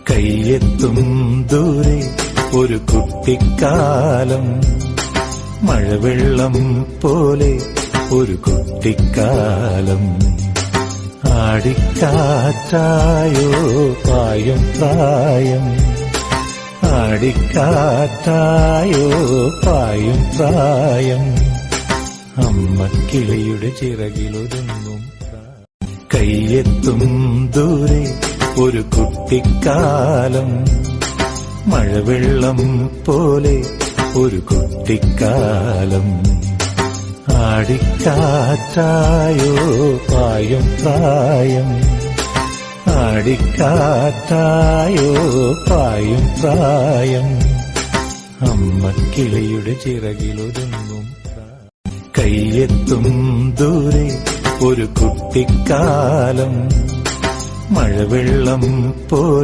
കയ്യെത്തും ദൂരെ ഒരു കുട്ടിക്കാലം, മഴവെള്ളം പോലെ ഒരു കുട്ടിക്കാലം. ആടിക്കാറ്റായോ പായും പ്രായം, ആടിക്കാറ്റായോ പായും പ്രായം. അമ്മക്കിളിയുടെ ചിറകിലൊരുങ്ങും കയ്യെത്തും ദൂരെ ഒരു കുട്ടിക്കാലം, മഴവെള്ളം പോലെ ഒരു കുട്ടിക്കാലം. ആടിക്കാറ്റായോ പായും പ്രായം, ആടിക്കാറ്റായോ പായും പ്രായം. അമ്മക്കിളിയുടെ ചിറകിലൊരുങ്ങും കയ്യെത്തും ദൂരെ ഒരു കുട്ടിക്കാലം, മഴവെള്ളം പോലെ